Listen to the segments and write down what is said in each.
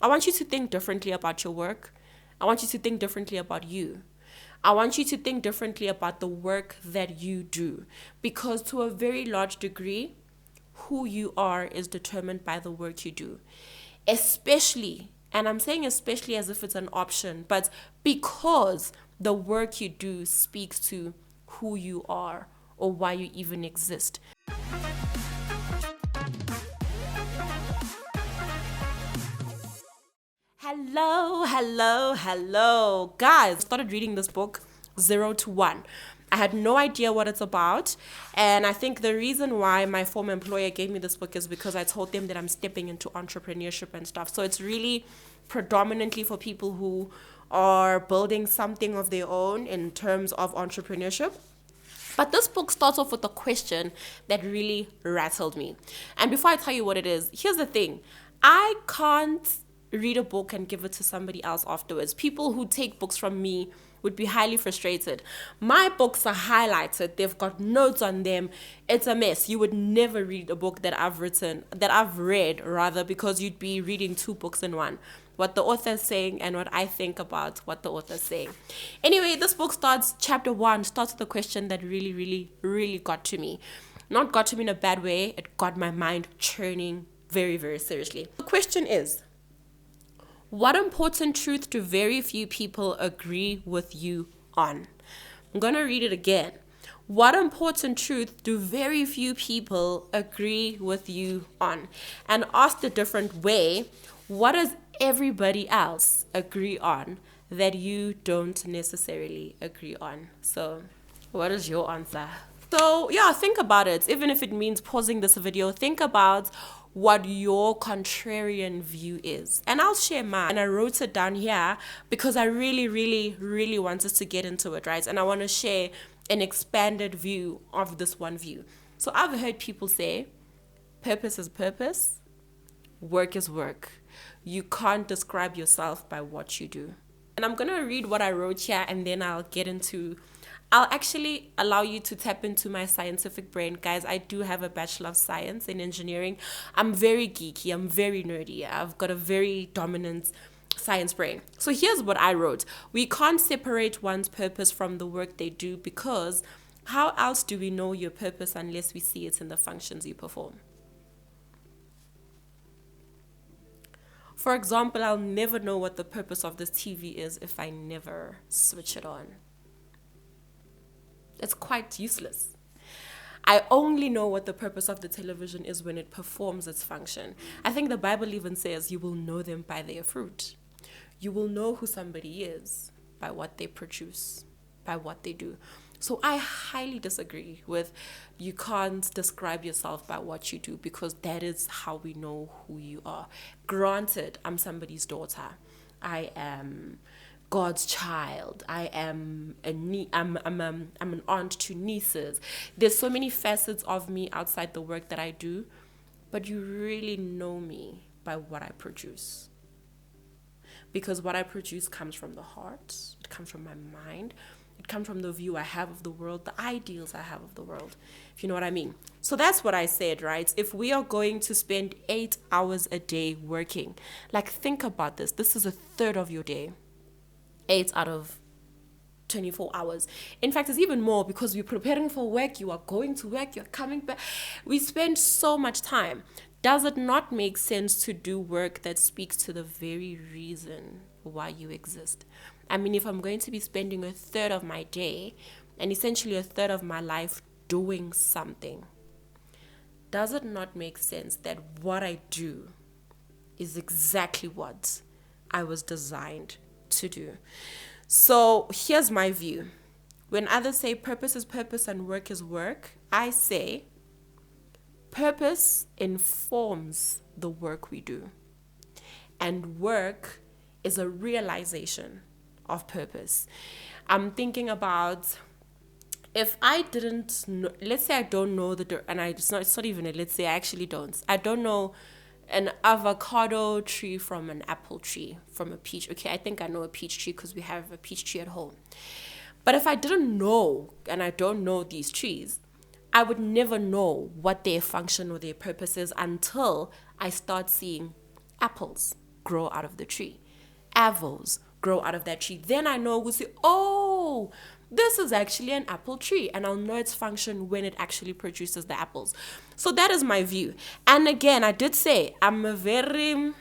I want you to think differently about your work. I want you to think differently about you. I want you to think differently about the work that you do, because to a very large degree, who you are is determined by the work you do. Especially, and I'm saying especially as if it's an option, but because the work you do speaks to who you are or why you even exist. Hello. Guys, I started reading this book, 0 to 1. I had no idea what it's about. And I think the reason why my former employer gave me this book is because I told them that I'm stepping into entrepreneurship and stuff. So it's really predominantly for people who are building something of their own in terms of entrepreneurship. But this book starts off with a question that really rattled me. And before I tell you what it is, here's the thing. I can't read a book and give it to somebody else afterwards. People who take books from me would be highly frustrated. My books are highlighted. They've got notes on them. It's a mess. You would never read a book that I've read, because you'd be reading 2 books in one. What the author's saying and what I think about what the author's saying. Anyway, this book chapter 1 starts with a question that really got to me. Not got to me in a bad way. It got my mind churning very, very seriously. The question is, what important truth do very few people agree with you on? I'm going to read it again. What important truth do very few people agree with you on? And asked a different way, what does everybody else agree on that you don't necessarily agree on? So, what is your answer? So, yeah, think about it. Even if it means pausing this video, think about what your contrarian view is. And I'll share mine. And I wrote it down here because I really want us to get into it, right? And I want to share an expanded view of this one view. So I've heard people say, purpose is purpose, work is work. You can't describe yourself by what you do. And I'm going to read what I wrote here, and then I'll actually allow you to tap into my scientific brain. Guys, I do have a Bachelor of Science in Engineering. I'm very geeky. I'm very nerdy. I've got a very dominant science brain. So here's what I wrote. We can't separate one's purpose from the work they do, because how else do we know your purpose unless we see it in the functions you perform? For example, I'll never know what the purpose of this TV is if I never switch it on. It's quite useless. I only know what the purpose of the television is when it performs its function. I think the Bible even says you will know them by their fruit. You will know who somebody is by what they produce, by what they do. So I highly disagree with you can't describe yourself by what you do, because that is how we know who you are. Granted, I'm somebody's daughter. I am God's child. I am I'm an aunt to nieces. There's so many facets of me outside the work that I do, but you really know me by what I produce. Because what I produce comes from the heart, it comes from my mind, it comes from the view I have of the world, the ideals I have of the world, if you know what I mean. So that's what I said, right? If we are going to spend 8 hours a day working, like think about this. This is a third of your day. 8 out of 24 hours. In fact, it's even more, because we're preparing for work, you are going to work, you're coming back. We spend so much time. Does it not make sense to do work that speaks to the very reason why you exist? I mean, if I'm going to be spending a third of my day and essentially a third of my life doing something, does it not make sense that what I do is exactly what I was designed to do? So here's my view. When others say purpose is purpose and work is work, I say purpose informs the work we do, and work is a realization of purpose. I'm thinking about, if I didn't know, let's say I don't know it's not even a let's say, I actually don't. I don't know an avocado tree from an apple tree, from a peach. Okay, I think I know a peach tree because we have a peach tree at home. But if I didn't know, and I don't know these trees, I would never know what their function or their purpose is until I start seeing apples. grow out of the tree. Apples grow out of that tree. Then I know, oh, this is actually an apple tree, and I'll know its function when it actually produces the apples. So that is my view. And again, I did say I'm a very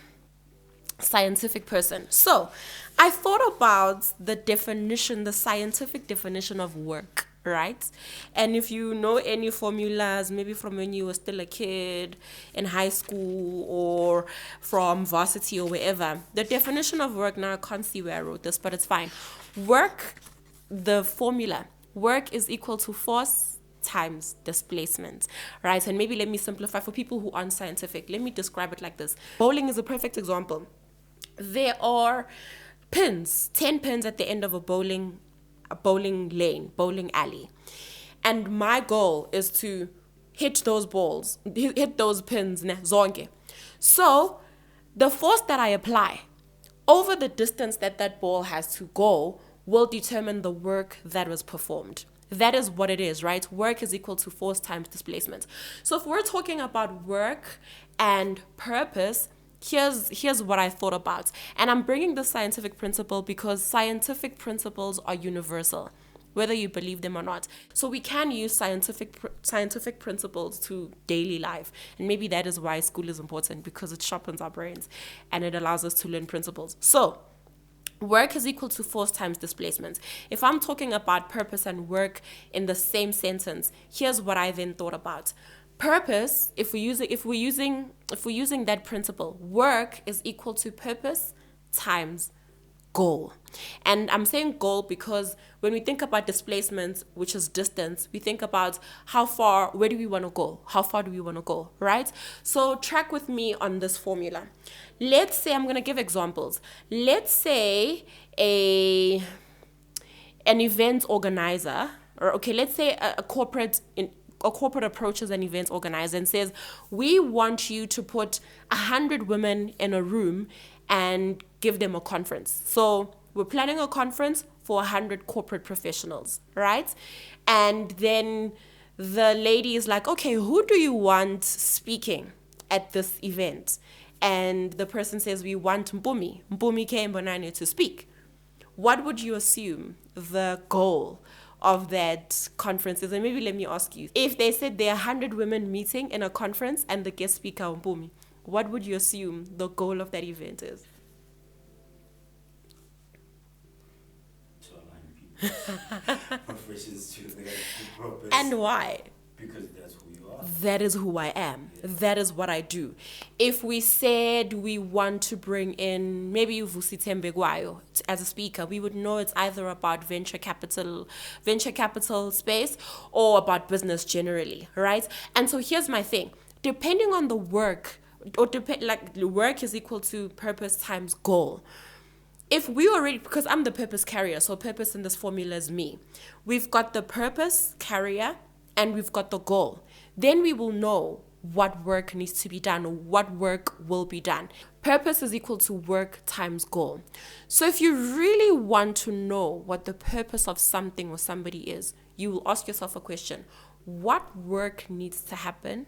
scientific person. So I thought about the definition, the scientific definition of work, right? And if you know any formulas, maybe from when you were still a kid in high school or from varsity or wherever, the definition of work, now I can't see where I wrote this, but it's fine. Work, the formula, work is equal to force times displacement, right? And maybe let me simplify for people who aren't scientific. Let me describe it like this. Bowling is a perfect example. There are pins, 10 pins at the end of a bowling lane, bowling alley. And my goal is to hit those balls, hit those pins, zonke. So the force that I apply over the distance that ball has to go will determine the work that was performed. That is what it is, right? Work is equal to force times displacement. So if we're talking about work and purpose, here's what I thought about. And I'm bringing this scientific principle because scientific principles are universal, whether you believe them or not. So we can use scientific principles to daily life. And maybe that is why school is important, because it sharpens our brains and it allows us to learn principles. So work is equal to force times displacement. If I'm talking about purpose and work in the same sentence, here's what I then thought about. Purpose, if we're using that principle, work is equal to purpose times goal. And I'm saying goal because when we think about displacement, which is distance, we think about where do we want to go? How far do we want to go, right? So track with me on this formula. Let's say, I'm going to give examples. Let's say an event organizer, let's say a corporate approaches an event organizer and says, we want you to put 100 women in a room and give them a conference. So we're planning a conference for 100 corporate professionals, right? And then the lady is like, okay, who do you want speaking at this event? And the person says, we want Mpumi Mbonane to speak. What would you assume the goal of that conference is? And maybe let me ask you, if they said there are 100 women meeting in a conference and the guest speaker Mpumi, what would you assume the goal of that event is? To align people's professions to the purpose. And why? Because that's who you are. That is who I am. Yeah. That is what I do. If we said we want to bring in maybe Vusitembe Gwayo as a speaker, we would know it's either about venture capital space or about business generally, right? And so here's my thing. Depending on the work, work is equal to purpose times goal. If we already, because I'm the purpose carrier, so purpose in this formula is me. We've got the purpose carrier and we've got the goal. Then we will know what work needs to be done or what work will be done. Purpose is equal to work times goal. So if you really want to know what the purpose of something or somebody is, you will ask yourself a question. What work needs to happen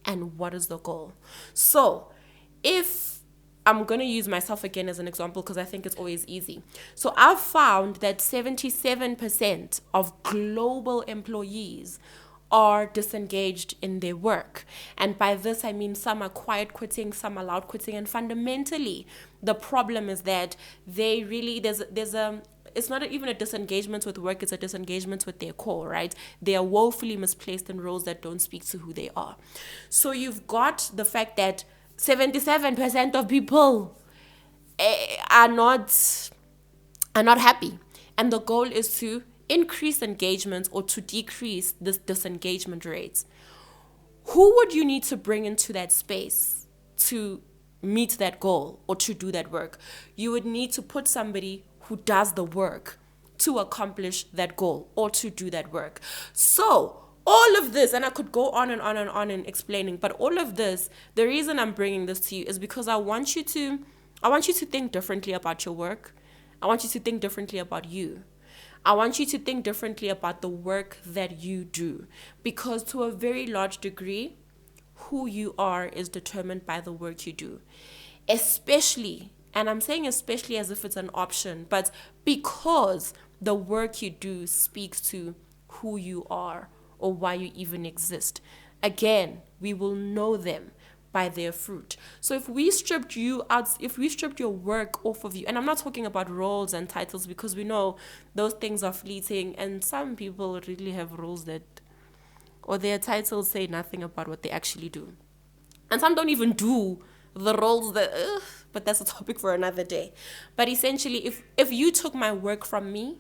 and what is the goal? So if I'm going to use myself again as an example because I think it's always easy. So I've found that 77% of global employees are disengaged in their work. And by this, I mean some are quiet quitting, some are loud quitting. And fundamentally, the problem is that they really, it's not even a disengagement with work, it's a disengagement with their core, right? They are woefully misplaced in roles that don't speak to who they are. So you've got the fact that 77% of people are not happy. And the goal is to increase engagement or to decrease this disengagement rate. Who would you need to bring into that space to meet that goal or to do that work? You would need to put somebody who does the work to accomplish that goal or to do that work. So all of this, and I could go on and on and on in explaining, but all of this, the reason I'm bringing this to you is because I want you to think differently about your work. I want you to think differently about you. I want you to think differently about the work that you do, because to a very large degree, who you are is determined by the work you do. Especially, and I'm saying especially as if it's an option, but because the work you do speaks to who you are or why you even exist. Again, we will know them by their fruit. So if we stripped you out, if we stripped your work off of you, and I'm not talking about roles and titles because we know those things are fleeting, and some people really have roles that, or their titles say nothing about what they actually do. And some don't even do the roles that, but that's a topic for another day. But essentially, if you took my work from me,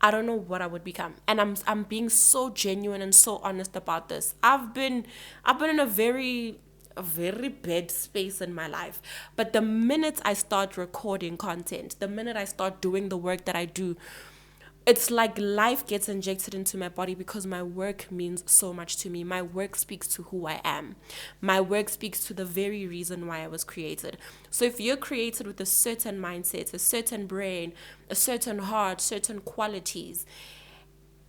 I don't know what I would become. And I'm being so genuine and so honest about this. I've been in a very bad space in my life. But the minute I start recording content, the minute I start doing the work that I do, it's like life gets injected into my body because my work means so much to me. My work speaks to who I am. My work speaks to the very reason why I was created. So if you're created with a certain mindset, a certain brain, a certain heart, certain qualities,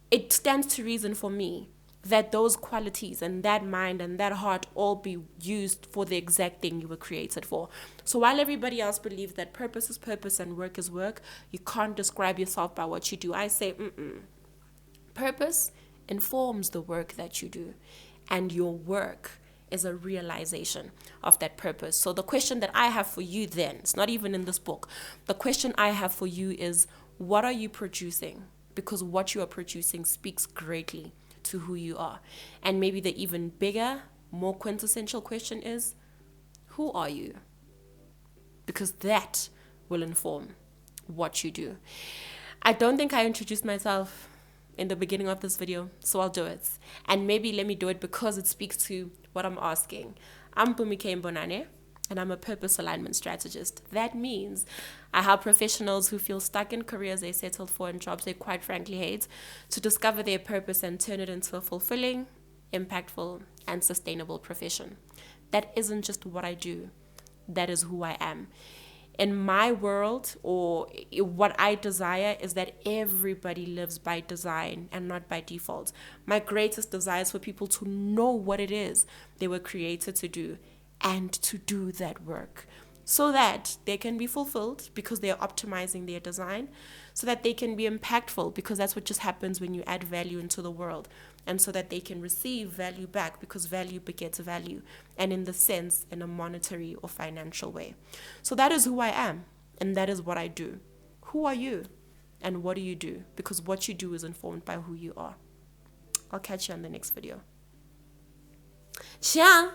it stands to reason for me that those qualities and that mind and that heart all be used for the exact thing you were created for. So while everybody else believes that purpose is purpose and work is work, you can't describe yourself by what you do. I say, purpose informs the work that you do, and your work is a realization of that purpose. So the question that I have for you then, it's not even in this book. The question I have for you is, what are you producing? Because what you are producing speaks greatly to who you are. And maybe the even bigger, more quintessential question is, who are you? Because that will inform what you do. I don't think I introduced myself in the beginning of this video, so I'll do it. And maybe let me do it because it speaks to what I'm asking. I'm Mbonane, and I'm a purpose alignment strategist. That means I help professionals who feel stuck in careers they settled for and jobs they quite frankly hate to discover their purpose and turn it into a fulfilling, impactful, and sustainable profession. That isn't just what I do. That is who I am. In my world, or what I desire, is that everybody lives by design and not by default. My greatest desire is for people to know what it is they were created to do and to do that work so that they can be fulfilled because they are optimizing their design, so that they can be impactful because that's what just happens when you add value into the world, and so that they can receive value back because value begets value, and in the sense, in a monetary or financial way. So that is who I am, and that is what I do. Who are you, and what do you do? Because what you do is informed by who you are. I'll catch you on the next video. Ciao.